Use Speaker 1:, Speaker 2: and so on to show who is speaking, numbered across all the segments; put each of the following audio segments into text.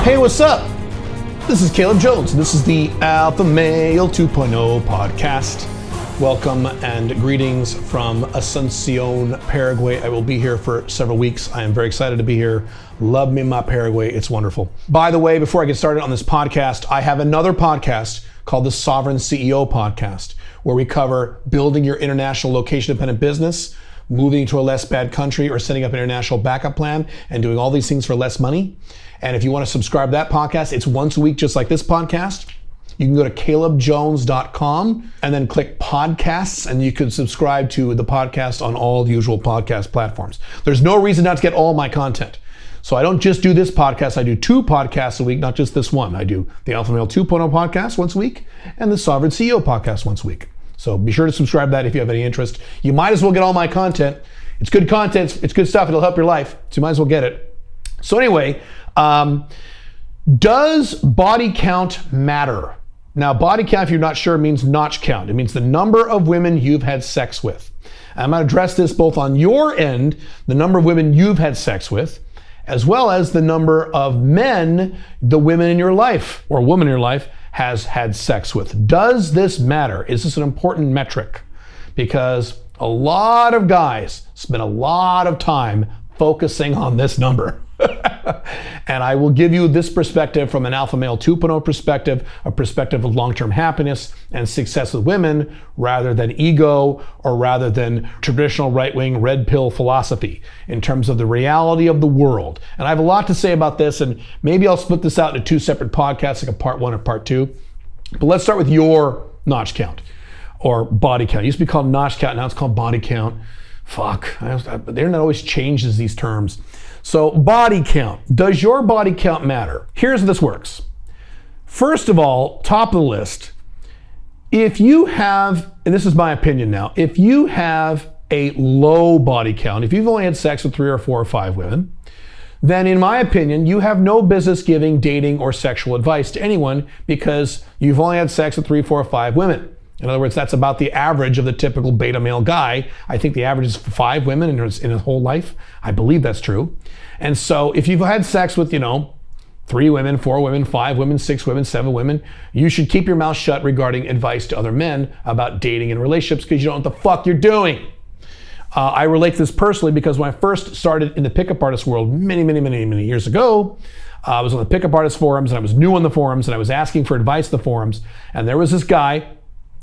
Speaker 1: Hey, what's up? This is Caleb Jones, and this is the Alpha Male 2.0 podcast. Welcome and greetings from Asuncion, Paraguay. I will be here for several weeks. I am very excited to be here. Love me my Paraguay. It's wonderful. By the way, before I get started on this podcast, I have another podcast called the Sovereign CEO Podcast, where we cover building your international location-dependent business, moving to a less bad country, or setting up an international backup plan, and doing all these things for less money. And if you want to subscribe to that podcast, it's once a week, just like this podcast. You can go to calebjones.com and then click podcasts, and you can subscribe to the podcast on all the usual podcast platforms. There's no reason not to get all my content. So I don't just do this podcast, I do 2 podcasts a week, not just this one. I do the Alpha Male 2.0 podcast once a week and the Sovereign CEO podcast once a week. So be sure to subscribe to that if you have any interest. You might as well get all my content. It's good content, it's good stuff, it'll help your life. So you might as well get it. So anyway, does body count matter? Now, body count, if you're not sure, means notch count. It means the number of women you've had sex with. I'm going to address this both on your end, the number of women you've had sex with, as well as the number of men the women in your life or woman in your life has had sex with. Does this matter? Is this an important metric? Because a lot of guys spend a lot of time focusing on this number. And I will give you this perspective from an Alpha Male 2.0 perspective, a perspective of long-term happiness and success with women, rather than ego or rather than traditional right-wing red pill philosophy in terms of the reality of the world. And I have a lot to say about this, and maybe I'll split this out into 2 separate podcasts, like a part 1 or part 2. But let's start with your notch count or body count. It used to be called notch count, now it's called body count. Fuck, the internet always changes these terms. So body count. Does your body count matter? Here's how this works. First of all, top of the list, if you have, and this is my opinion now, if you have a low body count, if you've only had sex with 3 or 4 or 5 women, then in my opinion, you have no business giving dating or sexual advice to anyone because you've only had sex with 3, 4, or 5 women. In other words, that's about the average of the typical beta male guy. I think the average is 5 women in his whole life. I believe that's true. And so if you've had sex with, 3 women, 4 women, 5 women, 6 women, 7 women, you should keep your mouth shut regarding advice to other men about dating and relationships because you don't know what the fuck you're doing. I relate to this personally because when I first started in the pickup artist world many years ago, I was on the pickup artist forums and I was new on the forums and I was asking for advice to the forums. And there was this guy,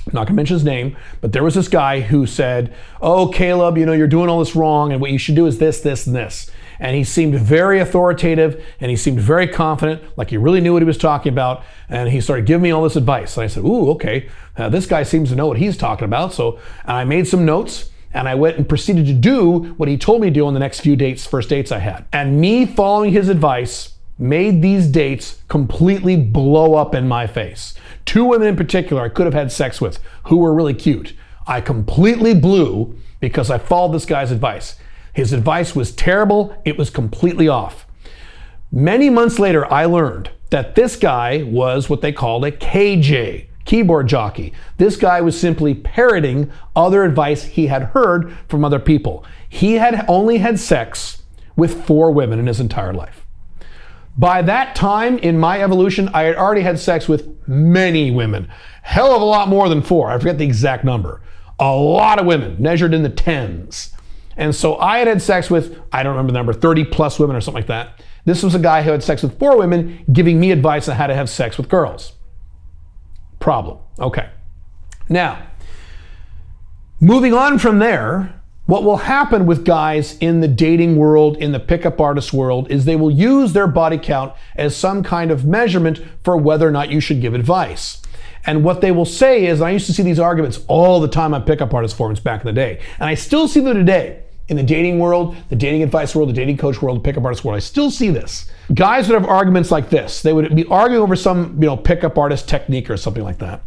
Speaker 1: I'm not gonna mention his name, but there was this guy who said, "Oh, Caleb, you're doing all this wrong and what you should do is this, this, and this." And he seemed very authoritative and he seemed very confident, like he really knew what he was talking about. And he started giving me all this advice. And I said, ooh, okay, this guy seems to know what he's talking about. So I made some notes and I went and proceeded to do what he told me to do on the next few first dates I had. And me following his advice made these dates completely blow up in my face. 2 women in particular I could have had sex with who were really cute. I completely blew because I followed this guy's advice. His advice was terrible. It was completely off. Many months later, I learned that this guy was what they called a KJ, keyboard jockey. This guy was simply parroting other advice he had heard from other people. He had only had sex with 4 women in his entire life. By that time in my evolution, I had already had sex with many women. Hell of a lot more than 4. I forget the exact number. A lot of women, measured in the tens. And so I had sex with, I don't remember the number, 30 plus women or something like that. This was a guy who had sex with 4 women, giving me advice on how to have sex with girls. Problem. Okay. Now, moving on from there, what will happen with guys in the dating world, in the pickup artist world, is they will use their body count as some kind of measurement for whether or not you should give advice. And what they will say is, and I used to see these arguments all the time on pickup artist forums back in the day, and I still see them today in the dating world, the dating advice world, the dating coach world, the pickup artist world. I still see this. Guys would have arguments like this. They would be arguing over some, pickup artist technique or something like that.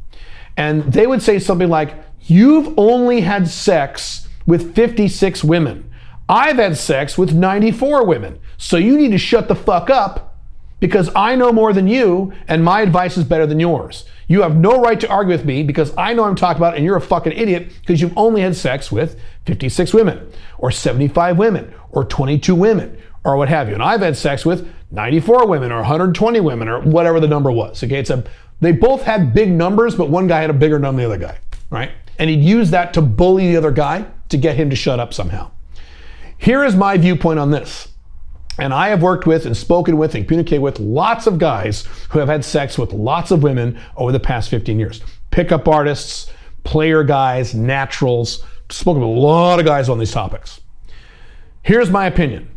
Speaker 1: And they would say something like, "You've only had sex with 56 women. I've had sex with 94 women. So you need to shut the fuck up because I know more than you and my advice is better than yours. You have no right to argue with me because I know what I'm talking about and you're a fucking idiot because you've only had sex with 56 women or 75 women or 22 women or what have you. And I've had sex with 94 women or 120 women or whatever the number was. Okay, they both had big numbers, but one guy had a bigger number than the other guy, right? And he'd use that to bully the other guy to get him to shut up somehow. Here is my viewpoint on this. And I have worked with and spoken with and communicated with lots of guys who have had sex with lots of women over the past 15 years. Pickup artists, player guys, naturals, spoken with a lot of guys on these topics. Here's my opinion.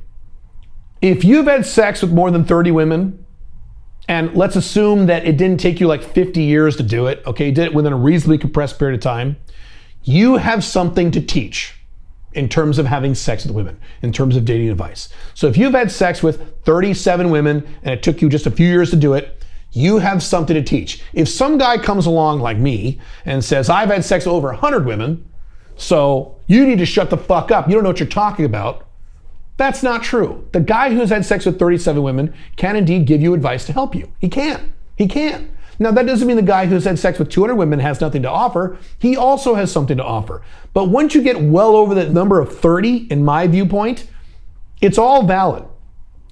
Speaker 1: If you've had sex with more than 30 women, and let's assume that it didn't take you like 50 years to do it, okay, you did it within a reasonably compressed period of time, you have something to teach in terms of having sex with women, in terms of dating advice. So if you've had sex with 37 women and it took you just a few years to do it, you have something to teach. If some guy comes along like me and says, I've had sex with over 100 women, so you need to shut the fuck up, you don't know what you're talking about, that's not true. The guy who's had sex with 37 women can indeed give you advice to help you. He can. Now, that doesn't mean the guy who's had sex with 200 women has nothing to offer. He also has something to offer. But once you get well over the number of 30, in my viewpoint, it's all valid.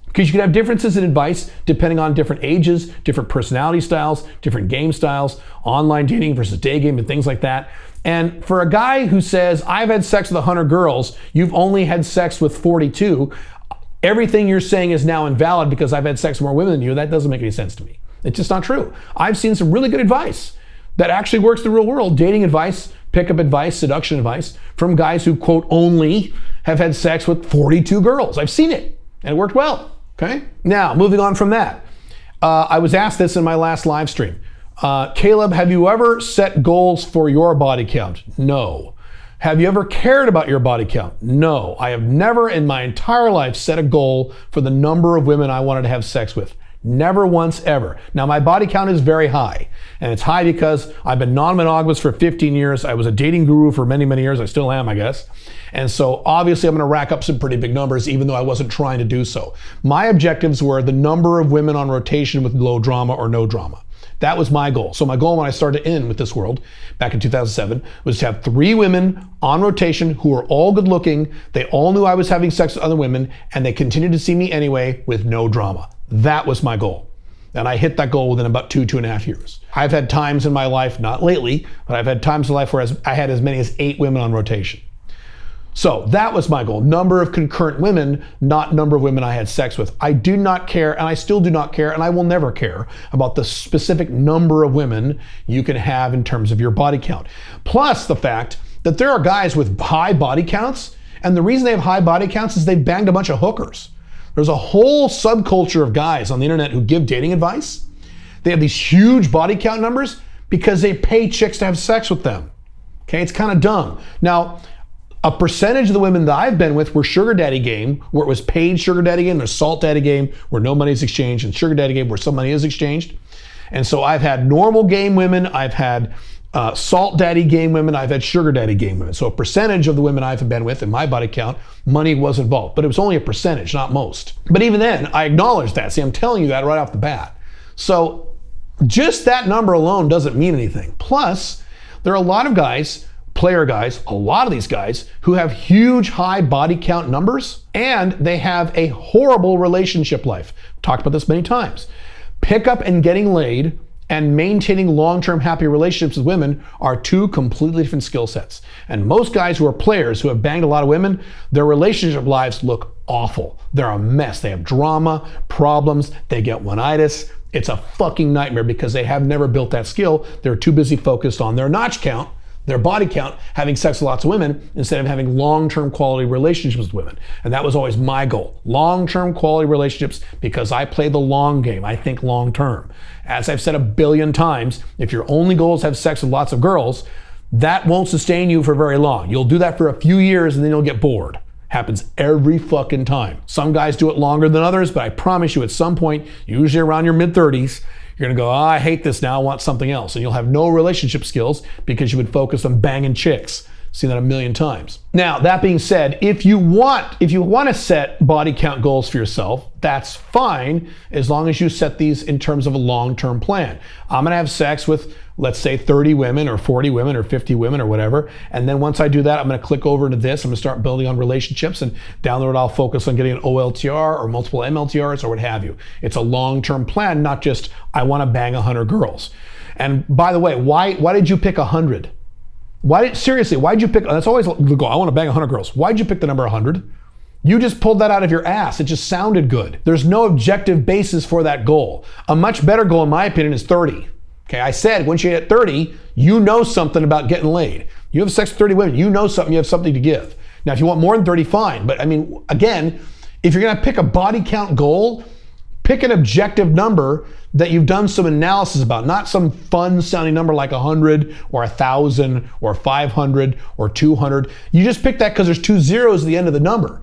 Speaker 1: Because you can have differences in advice depending on different ages, different personality styles, different game styles, online dating versus day game and things like that. And for a guy who says, I've had sex with 100 girls, you've only had sex with 42, everything you're saying is now invalid because I've had sex with more women than you, that doesn't make any sense to me. It's just not true. I've seen some really good advice that actually works in the real world. Dating advice, pickup advice, seduction advice from guys who, quote, only have had sex with 42 girls. I've seen it and it worked well. Okay. Now, moving on from that. I was asked this in my last live stream. Caleb, have you ever set goals for your body count? No. Have you ever cared about your body count? No. I have never in my entire life set a goal for the number of women I wanted to have sex with. Never once ever. Now, my body count is very high, and it's high because I've been non-monogamous for 15 years. I was a dating guru for many, many years. I still am, I guess. And so obviously I'm going to rack up some pretty big numbers, even though I wasn't trying to do so. My objectives were the number of women on rotation with low drama or no drama. That was my goal. So my goal when I started in with this world back in 2007 was to have 3 women on rotation who were all good looking. They all knew I was having sex with other women, and they continued to see me anyway with no drama. That was my goal. And I hit that goal within about 2.5 years. I've had times in my life, not lately, but I've had times in life where I had as many as 8 women on rotation. So that was my goal. Number of concurrent women, not number of women I had sex with. I do not care, and I still do not care, and I will never care about the specific number of women you can have in terms of your body count. Plus the fact that there are guys with high body counts, and the reason they have high body counts is they've banged a bunch of hookers. There's a whole subculture of guys on the internet who give dating advice. They have these huge body count numbers because they pay chicks to have sex with them. Okay, it's kind of dumb. Now, a percentage of the women that I've been with were sugar daddy game, where it was paid sugar daddy game, there's salt daddy game, where no money is exchanged, and sugar daddy game, where some money is exchanged. And so I've had normal game women, I've had salt daddy game women, I've had sugar daddy game women. So a percentage of the women I've been with in my body count, money was involved, but it was only a percentage, not most. But even then, I acknowledge that. See, I'm telling you that right off the bat. So just that number alone doesn't mean anything. Plus, there are a lot of guys, player guys, a lot of these guys who have huge high body count numbers, and they have a horrible relationship life. Talked about this many times. Pickup and getting laid and maintaining long-term happy relationships with women are 2 completely different skill sets. And most guys who are players who have banged a lot of women, their relationship lives look awful. They're a mess. They have drama, problems, they get one-itis. It's a fucking nightmare because they have never built that skill. They're too busy focused on their notch count, their body count, having sex with lots of women instead of having long-term quality relationships with women. And that was always my goal. Long-term quality relationships, because I play the long game. I think long-term. As I've said a billion times, if your only goal is to have sex with lots of girls, that won't sustain you for very long. You'll do that for a few years and then you'll get bored. Happens every fucking time. Some guys do it longer than others, but I promise you at some point, usually around your mid-30s, you're gonna go, I hate this now, I want something else. And you'll have no relationship skills because you would focus on banging chicks. Seen that a million times. Now, that being said, if you want to set body count goals for yourself, that's fine, as long as you set these in terms of a long-term plan. I'm gonna have sex with, let's say, 30 women or 40 women or 50 women or whatever. And then once I do that, I'm gonna click over into this. I'm gonna start building on relationships, and down the road, I'll focus on getting an OLTR or multiple MLTRs or what have you. It's a long-term plan, not just, I wanna bang 100 girls. And by the way, why did you pick 100? Seriously, why'd you pick, that's always the goal, I want to bang 100 girls. Why'd you pick the number 100? You just pulled that out of your ass. It just sounded good. There's no objective basis for that goal. A much better goal, in my opinion, is 30. Okay, I said once you hit 30, you know something about getting laid. You have sex with 30 women, you know something, you have something to give. Now, if you want more than 30, fine. But I mean, again, if you're gonna pick a body count goal, pick an objective number that you've done some analysis about, not some fun sounding number like 100 or 1,000 or 500 or 200. You just pick that because there's 2 zeros at the end of the number.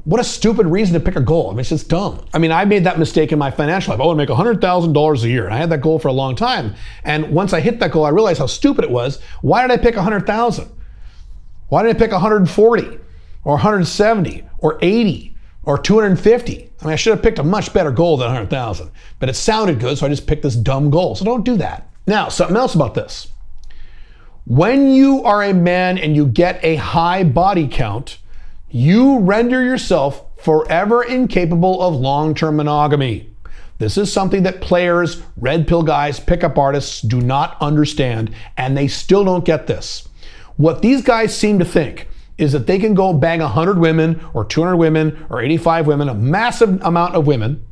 Speaker 1: What a stupid reason to pick a goal. I mean, it's just dumb. I mean, I made that mistake in my financial life. I want to make $100,000 a year. And I had that goal for a long time. And once I hit that goal, I realized how stupid it was. Why did I pick 100,000? Why did I pick 140 or 170 or 80? Or 250. I mean, I should have picked a much better goal than 100,000, but it sounded good, so I just picked this dumb goal. So don't do that. Now, something else about this. When you are a man and you get a high body count, you render yourself forever incapable of long-term monogamy. This is something that players, red pill guys, pickup artists do not understand, and they still don't get this. What these guys seem to think is that they can go bang 100 women or 200 women or 85 women, a massive amount of women.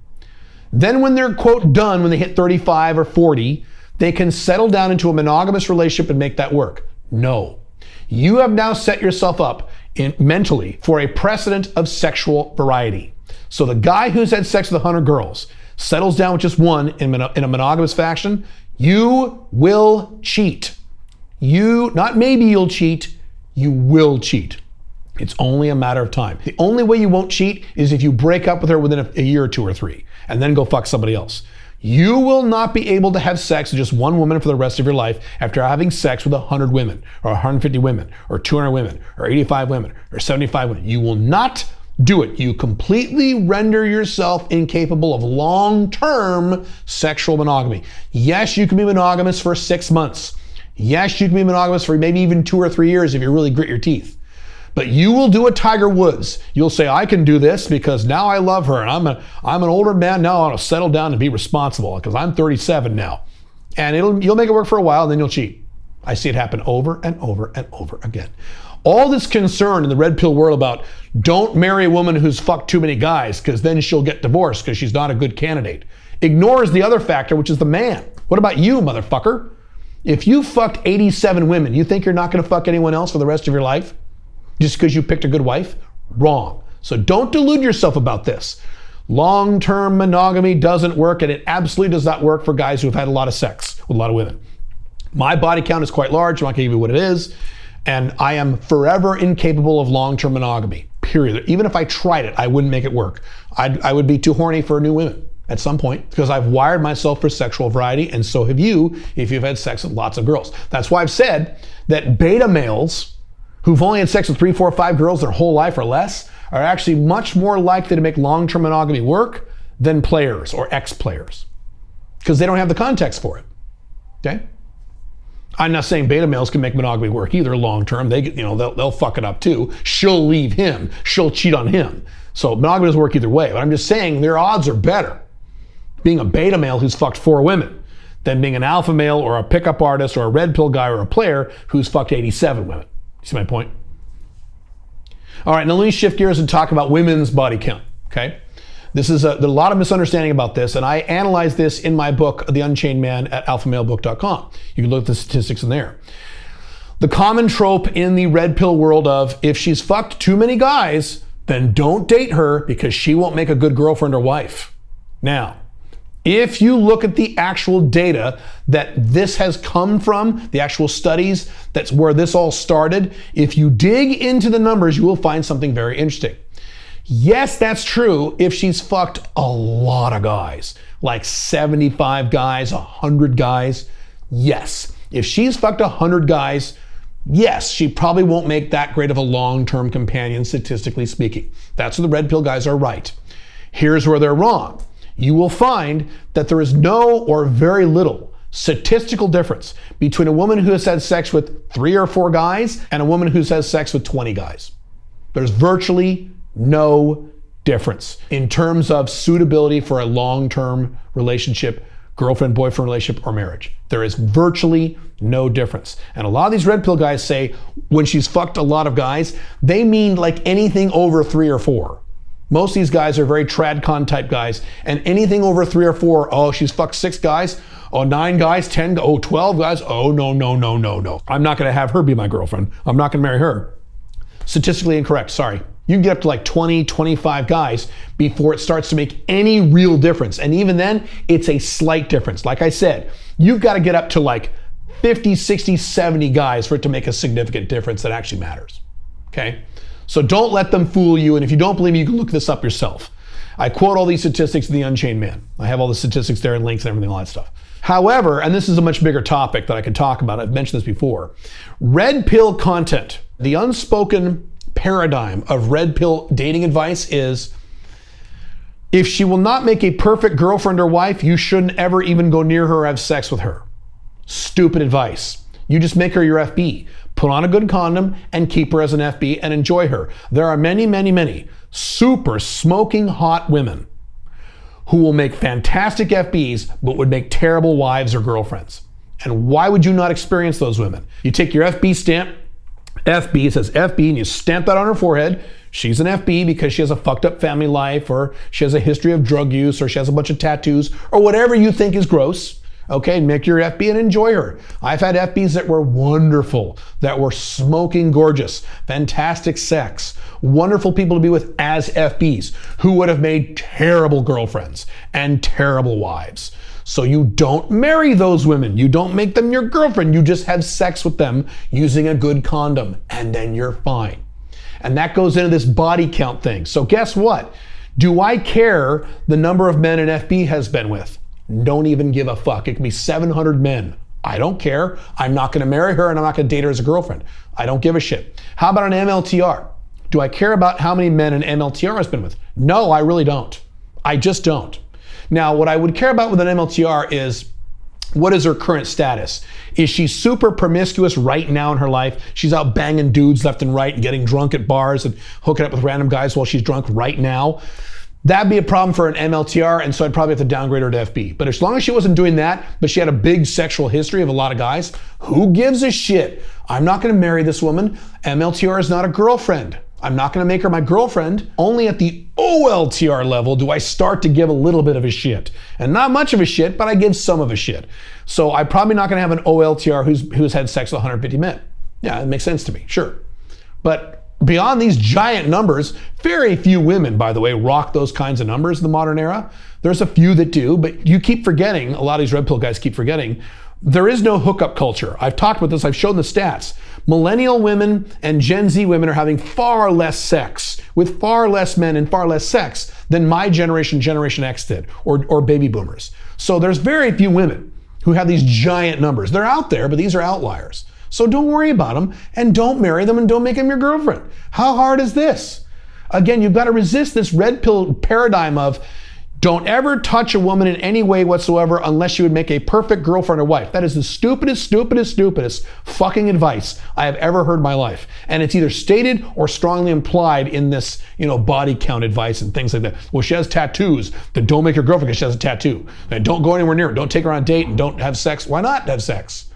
Speaker 1: Then when they're, quote, done, when they hit 35 or 40, they can settle down into a monogamous relationship and make that work. No. You have now set yourself up mentally for a precedent of sexual variety. So the guy who's had sex with 100 girls settles down with just one in a monogamous fashion, you will cheat. Not maybe you'll cheat, you will cheat. It's only a matter of time. The only way you won't cheat is if you break up with her within a year or 2 or 3 and then go fuck somebody else. You will not be able to have sex with just one woman for the rest of your life after having sex with 100 women or 150 women or 200 women or 85 women or 75 women. You will not do it. You completely render yourself incapable of long-term sexual monogamy. Yes, you can be monogamous for 6 months. Yes, you can be monogamous for maybe even 2 or 3 years if you really grit your teeth. But you will do a Tiger Woods. You'll say, I can do this because now I love her and I'm an older man now. I'll settle down and be responsible because I'm 37 now. And you'll make it work for a while and then you'll cheat. I see it happen over and over and over again. All this concern in the red pill world about don't marry a woman who's fucked too many guys because then she'll get divorced because she's not a good candidate ignores the other factor, which is the man. What about you, motherfucker? If you fucked 87 women, you think you're not going to fuck anyone else for the rest of your life just because you picked a good wife? Wrong. So don't delude yourself about this. Long-term monogamy doesn't work, and it absolutely does not work for guys who have had a lot of sex with a lot of women. My body count is quite large. I'm not going to give you what it is. And I am forever incapable of long-term monogamy, period. Even if I tried it, I wouldn't make it work. I would be too horny for new women at some point because I've wired myself for sexual variety, and so have you if you've had sex with lots of girls. That's why I've said that beta males who've only had sex with 3, 4, 5 girls their whole life or less are actually much more likely to make long-term monogamy work than players or ex-players because they don't have the context for it, okay? I'm not saying beta males can make monogamy work either long-term. They'll fuck it up too. She'll leave him. She'll cheat on him. So monogamy doesn't work either way, but I'm just saying their odds are better being a beta male who's fucked 4 women than being an alpha male or a pickup artist or a red pill guy or a player who's fucked 87 women. You see my point? All right, now let me shift gears and talk about women's body count, okay? There's a lot of misunderstanding about this, and I analyze this in my book, The Unchained Man, at alphamailebook.com. You can look at the statistics in there. The common trope in the red pill world of if she's fucked too many guys, then don't date her because she won't make a good girlfriend or wife. Now, if you look at the actual data that this has come from, the actual studies, that's where this all started, if you dig into the numbers, you will find something very interesting. Yes, that's true if she's fucked a lot of guys, like 75 guys, 100 guys. Yes, if she's fucked 100 guys, yes, she probably won't make that great of a long-term companion, statistically speaking. That's where the red pill guys are right. Here's where they're wrong. You will find that there is no or very little statistical difference between a woman who has had sex with 3 or 4 guys and a woman who's had sex with 20 guys. There's virtually no difference in terms of suitability for a long-term relationship, girlfriend-boyfriend relationship, or marriage. There is virtually no difference. And a lot of these red pill guys say when she's fucked a lot of guys, they mean like anything over 3 or 4. Most of these guys are very tradcon type guys, and anything over 3 or 4, oh, she's fucked 6 guys, oh, 9 guys, 10, oh, 12 guys, oh, no. I'm not gonna have her be my girlfriend. I'm not gonna marry her. Statistically incorrect, sorry. You can get up to like 20, 25 guys before it starts to make any real difference. And even then, it's a slight difference. Like I said, you've got to get up to like 50, 60, 70 guys for it to make a significant difference that actually matters. Okay? So don't let them fool you. And if you don't believe me, you can look this up yourself. I quote all these statistics in The Unchained Man. I have all the statistics there and links and everything, all that stuff. However, and this is a much bigger topic that I could talk about, I've mentioned this before, red pill content, the unspoken paradigm of red pill dating advice is, if she will not make a perfect girlfriend or wife, you shouldn't ever even go near her or have sex with her. Stupid advice. You just make her your FB. Put on a good condom and keep her as an FB and enjoy her. There are many super smoking hot women who will make fantastic FBs but would make terrible wives or girlfriends. And why would you not experience those women? You take your FB stamp, FB, it says FB, and you stamp that on her forehead. She's an FB because she has a fucked up family life, or she has a history of drug use, or she has a bunch of tattoos, or whatever you think is gross. Okay, make your FB and enjoy her. I've had FBs that were wonderful, that were smoking gorgeous, fantastic sex, wonderful people to be with as FBs, who would have made terrible girlfriends and terrible wives. So you don't marry those women. You don't make them your girlfriend. You just have sex with them using a good condom, and then you're fine. And that goes into this body count thing. So guess what? Do I care the number of men an FB has been with? Don't even give a fuck. It can be 700 men. I don't care. I'm not gonna marry her and I'm not gonna date her as a girlfriend. I don't give a shit. How about an MLTR? Do I care about how many men an MLTR has been with? No, I really don't. I just don't. Now, what I would care about with an MLTR is, what is her current status? Is she super promiscuous right now in her life? She's out banging dudes left and right and getting drunk at bars and hooking up with random guys while she's drunk right now. That'd be a problem for an MLTR, and so I'd probably have to downgrade her to FB. But as long as she wasn't doing that, but she had a big sexual history of a lot of guys, who gives a shit? I'm not gonna marry this woman. MLTR is not a girlfriend. I'm not gonna make her my girlfriend. Only at the OLTR level do I start to give a little bit of a shit. And not much of a shit, but I give some of a shit. So I'm probably not gonna have an OLTR who's had sex with 150 men. Yeah, it makes sense to me, sure. But beyond these giant numbers, very few women, by the way, rock those kinds of numbers in the modern era. There's a few that do, but you keep forgetting, a lot of these red pill guys keep forgetting, there is no hookup culture. I've talked about this, I've shown the stats. Millennial women and Gen Z women are having far less sex with far less men and far less sex than my generation, Generation X did, or baby boomers. So there's very few women who have these giant numbers. They're out there, but these are outliers. So don't worry about them, and don't marry them, and don't make them your girlfriend. How hard is this? Again, you've got to resist this red pill paradigm of, don't ever touch a woman in any way whatsoever unless you would make a perfect girlfriend or wife. That is the stupidest fucking advice I have ever heard in my life. And it's either stated or strongly implied in this, body count advice and things like that. Well, she has tattoos, then don't make her girlfriend because she has a tattoo. And don't go anywhere near her. Don't take her on a date and don't have sex. Why not have sex?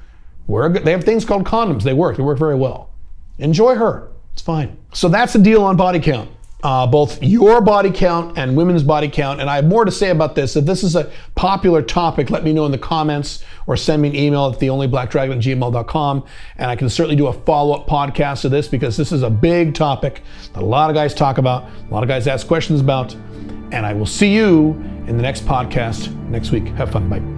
Speaker 1: They have things called condoms. They work very well. Enjoy her. It's fine. So that's the deal on body count. Both your body count and women's body count. And I have more to say about this. If this is a popular topic, let me know in the comments or send me an email at theonlyblackdragon@gmail.com. And I can certainly do a follow-up podcast to this because this is a big topic that a lot of guys talk about, a lot of guys ask questions about. And I will see you in the next podcast next week. Have fun. Bye.